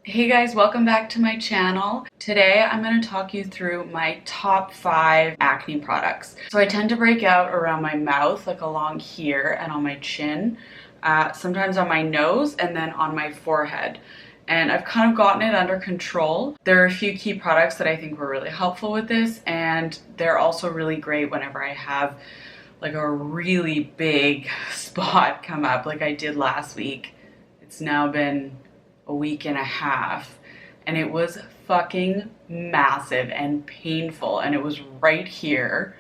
Hey guys, welcome back to my channel. Today I'm going to talk you through my top 5 acne products. So I tend to break out around my mouth, like along here and on my chin, sometimes on my nose and then on my forehead. And I've kind of gotten it under control. There are a few key products that I think were really helpful with this, and they're also really great whenever I have like a really big spot come up like I did last week. It's now been a week and a half and it was fucking massive and painful, and it was right here,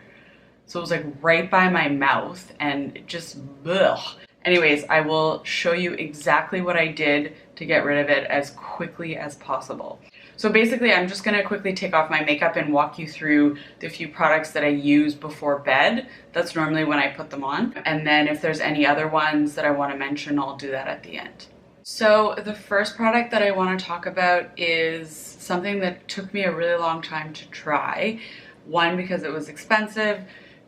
so it was like right by my mouth and it just ugh. Anyways, I will show you exactly what I did to get rid of it as quickly as possible. So basically I'm just gonna quickly take off my makeup and walk you through the few products that I use before bed. That's normally when I put them on, and then if there's any other ones that I want to mention, I'll do that at the end. So the first product that I want to talk about is something that took me a really long time to try. One, because it was expensive.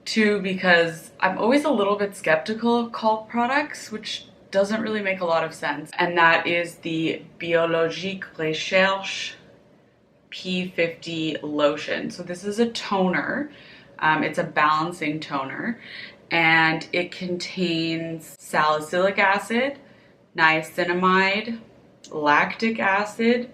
Two, because I'm always a little bit skeptical of cult products, which doesn't really make a lot of sense. And that is the BIOLOGIQUE RECHERCHE P50 lotion. So this is a toner. It's a balancing toner, and it contains salicylic acid, niacinamide, lactic acid.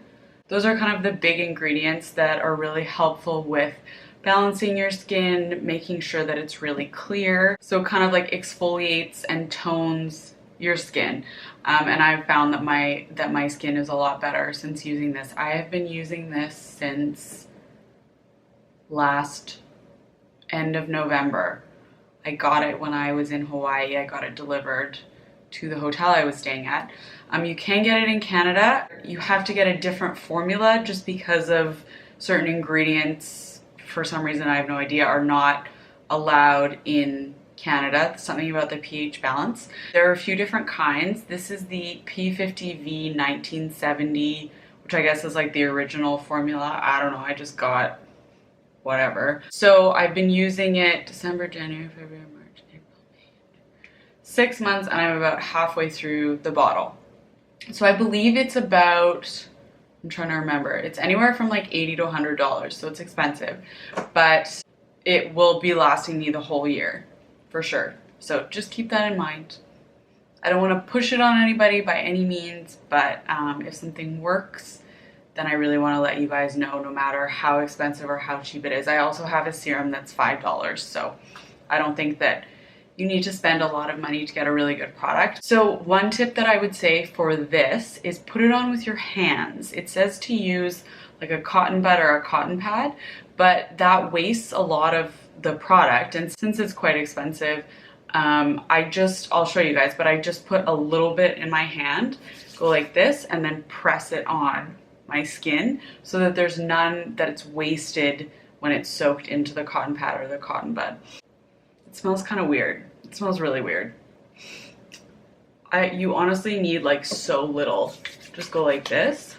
Those are kind of the big ingredients that are really helpful with balancing your skin, making sure that it's really clear. So it kind of like exfoliates and tones your skin. And I've found that my skin is a lot better since using this. I have been using this since last end of November. I got it when I was in Hawaii. I got it delivered to the hotel I was staying at. You can get it in Canada. You have to get a different formula just because of certain ingredients, for some reason I have no idea, are not allowed in Canada. Something about the pH balance. There are a few different kinds. This is the P50V 1970, which I guess is like the original formula. I don't know, I just got whatever. So I've been using it December, January, February, 6 months, and I'm about halfway through the bottle. So I believe it's about, I'm trying to remember, it's anywhere from like $80 to $100, so it's expensive, but it will be lasting me the whole year for sure. So just keep that in mind. I don't want to push it on anybody by any means, but if something works, then I really want to let you guys know, no matter how expensive or how cheap it is. I also have a serum that's $5, so I don't think that you need to spend a lot of money to get a really good product. So one tip that I would say for this is put it on with your hands. It says to use like a cotton bud or a cotton pad, but that wastes a lot of the product. And since it's quite expensive, I'll show you guys, but I just put a little bit in my hand, go like this, and then press it on my skin so that there's none that it's wasted when it's soaked into the cotton pad or the cotton bud. It smells kind of weird. It smells really weird. You honestly need like so little. Just go like this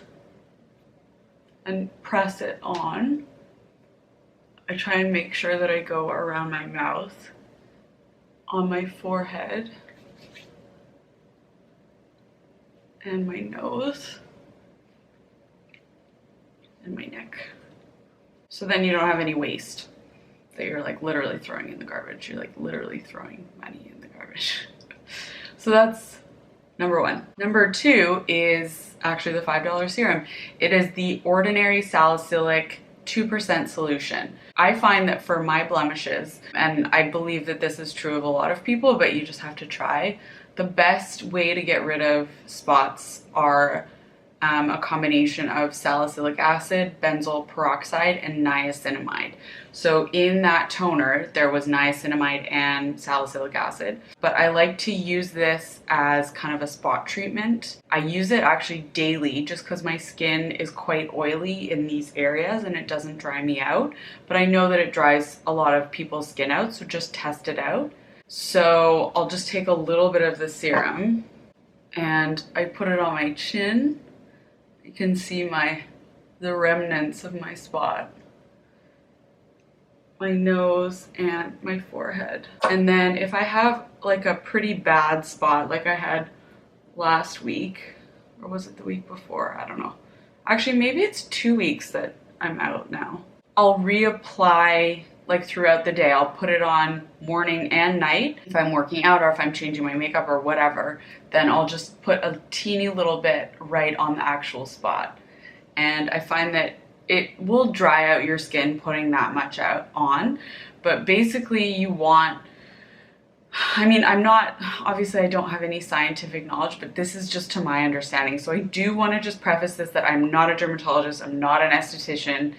and press it on. I try and make sure that I go around my mouth, on my forehead, and my nose, and my neck. So then you don't have any waste that you're like literally throwing in the garbage. You're like literally throwing money in the garbage. So that's number one. Number two is actually the $5 serum. It is the Ordinary Salicylic 2% solution. I find that for my blemishes, and I believe that this is true of a lot of people, but you just have to try, the best way to get rid of spots are a combination of salicylic acid, benzoyl peroxide, and niacinamide. So in that toner, there was niacinamide and salicylic acid, but I like to use this as kind of a spot treatment. I use it actually daily just because my skin is quite oily in these areas and it doesn't dry me out, but I know that it dries a lot of people's skin out, so just test it out. So I'll just take a little bit of the serum and I put it on my chin. You can see the remnants of my spot, my nose, and my forehead. And then if I have like a pretty bad spot like I had last week, or was it the week before? I don't know. Actually, maybe it's 2 weeks that I'm out now. I'll reapply like throughout the day. I'll put it on morning and night. If I'm working out or if I'm changing my makeup or whatever, then I'll just put a teeny little bit right on the actual spot. And I find that it will dry out your skin putting that much out on. But basically you want, I mean, obviously I don't have any scientific knowledge, but this is just to my understanding. So I do want to just preface this that I'm not a dermatologist, I'm not an esthetician.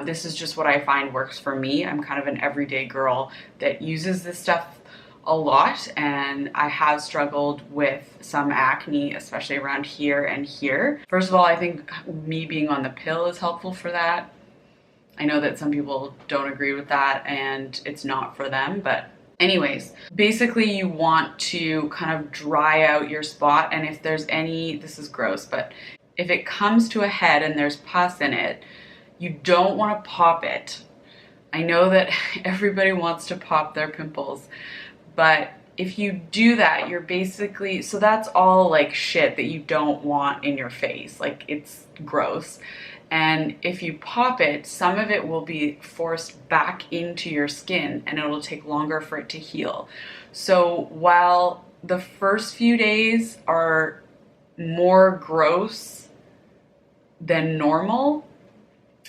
This is just what I find works for me. I'm kind of an everyday girl that uses this stuff a lot, and I have struggled with some acne, especially around here and here. First of all, I think me being on the pill is helpful for that. I know that some people don't agree with that and it's not for them, but anyways, basically you want to kind of dry out your spot, and if there's any, this is gross, but if it comes to a head and there's pus in it, you don't want to pop it. I know that everybody wants to pop their pimples, but if you do that, you're basically, so that's all like shit that you don't want in your face. Like, it's gross. And if you pop it, some of it will be forced back into your skin and it'll take longer for it to heal. So while the first few days are more gross than normal,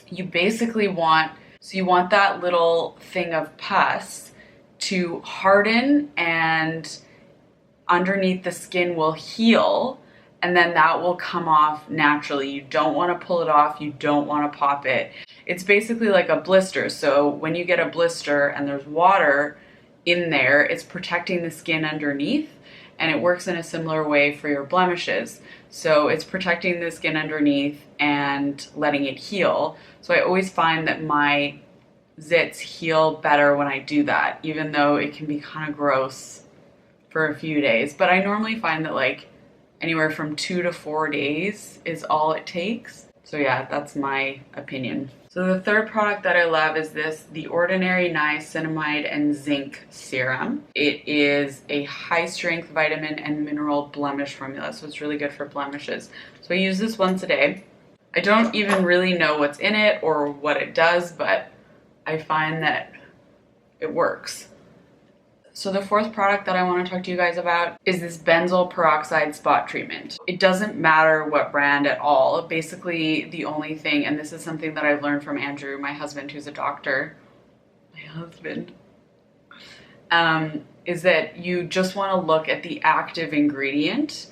you basically want, so you want that little thing of pus to harden and underneath the skin will heal, and then that will come off naturally. You don't want to pull it off, you don't want to pop it. It's basically like a blister. So when you get a blister and there's water in there, it's protecting the skin underneath, and it works in a similar way for your blemishes. So it's protecting the skin underneath and letting it heal. So I always find that my zits heal better when I do that, even though it can be kind of gross for a few days. But I normally find that like anywhere from 2 to 4 days is all it takes. So yeah, that's my opinion. So the third product that I love is this, the Ordinary Niacinamide Zinc serum. It is a high strength vitamin and mineral blemish formula, so it's really good for blemishes. So I use this once a day. I don't even really know what's in it or what it does, but I find that it works. So the fourth product that I want to talk to you guys about is this Benzoyl Peroxide spot treatment. It doesn't matter what brand at all. Basically, the only thing, and this is something that I've learned from Andrew, my husband, who's a doctor, is that you just want to look at the active ingredient.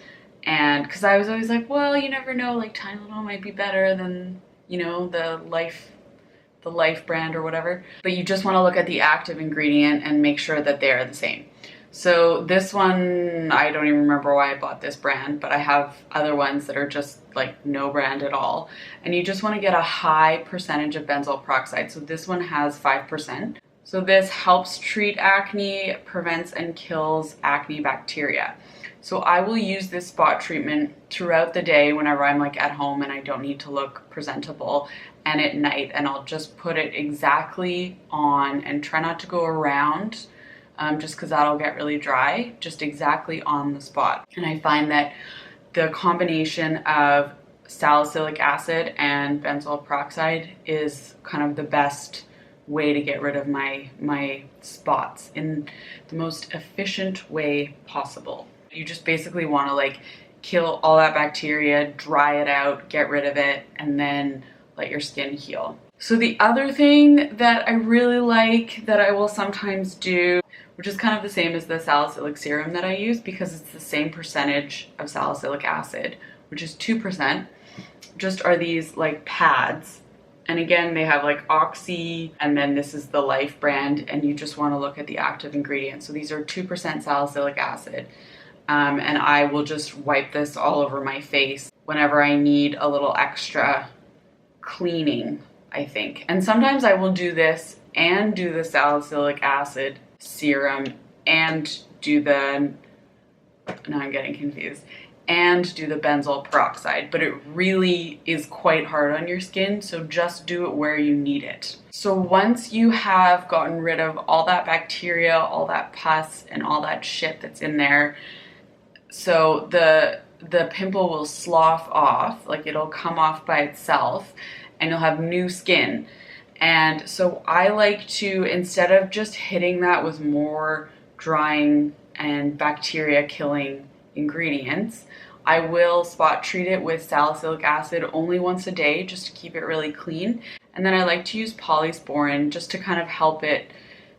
And because I was always like, well, you never know, like Tylenol might be better than, you know, the Life brand or whatever, but you just want to look at the active ingredient and make sure that they're the same. So this one, I don't even remember why I bought this brand, but I have other ones that are just like no brand at all. And you just want to get a high percentage of benzoyl peroxide. So this one has 5%. So this helps treat acne, prevents and kills acne bacteria. So I will use this spot treatment throughout the day whenever I'm like at home and I don't need to look presentable, and at night, and I'll just put it exactly on and try not to go around just because that'll get really dry, just exactly on the spot. And I find that the combination of salicylic acid and benzoyl peroxide is kind of the best way to get rid of my spots in the most efficient way possible. You just basically want to like kill all that bacteria, dry it out, get rid of it, and then let your skin heal. So the other thing that I really like that I will sometimes do, which is kind of the same as the salicylic serum that I use because it's the same percentage of salicylic acid, which is 2%, just are these like pads. And again, they have like Oxy, and then this is the Life brand, and you just want to look at the active ingredients. So these are 2% salicylic acid. And I will just wipe this all over my face whenever I need a little extra cleaning, I think. And sometimes I will do this and do the salicylic acid serum and do the, now I'm getting confused, and do the benzoyl peroxide, but it really is quite hard on your skin, so just do it where you need it. So once you have gotten rid of all that bacteria, all that pus, and all that shit that's in there, so the the pimple will slough off, like it'll come off by itself, and you'll have new skin. And so I like to, instead of just hitting that with more drying and bacteria killing ingredients, I will spot treat it with salicylic acid only once a day just to keep it really clean. And then I like to use Polysporin just to kind of help it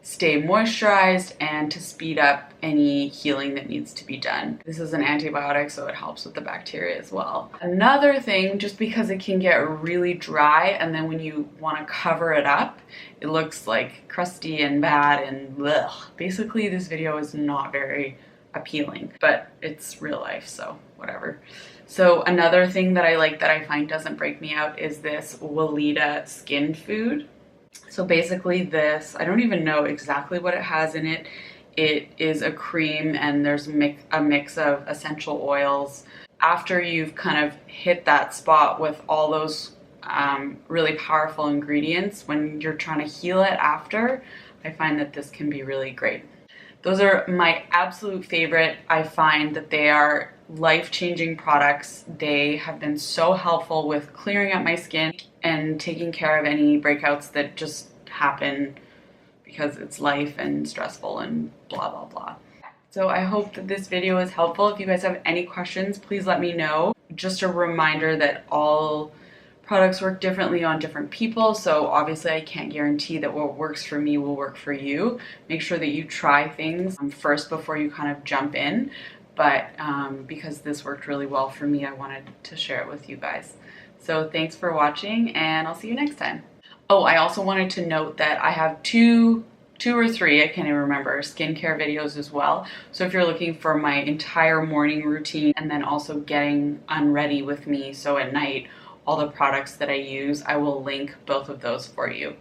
stay moisturized and to speed up any healing that needs to be done. This is an antibiotic, so it helps with the bacteria as well. Another thing, just because it can get really dry and then when you want to cover it up, it looks like crusty and bad and ugh. Basically, this video is not very appealing, but it's real life, so whatever. So another thing that I like that I find doesn't break me out is this Weleda skin food. So basically this, I don't even know exactly what it has in it. It is a cream and there's a mix of essential oils. After you've kind of hit that spot with all those really powerful ingredients, when you're trying to heal it after, I find that this can be really great. Those are my absolute favorite. I find that they are life-changing products. They have been so helpful with clearing up my skin and taking care of any breakouts that just happen because it's life and stressful and blah, blah, blah. So I hope that this video is helpful. If you guys have any questions, please let me know. Just a reminder that all products work differently on different people, so obviously I can't guarantee that what works for me will work for you. Make sure that you try things first before you kind of jump in, but because this worked really well for me, I wanted to share it with you guys. So thanks for watching, and I'll see you next time. Oh, I also wanted to note that I have two or three, I can't even remember, skincare videos as well. So if you're looking for my entire morning routine and then also getting unready with me, so at night, all the products that I use, I will link both of those for you.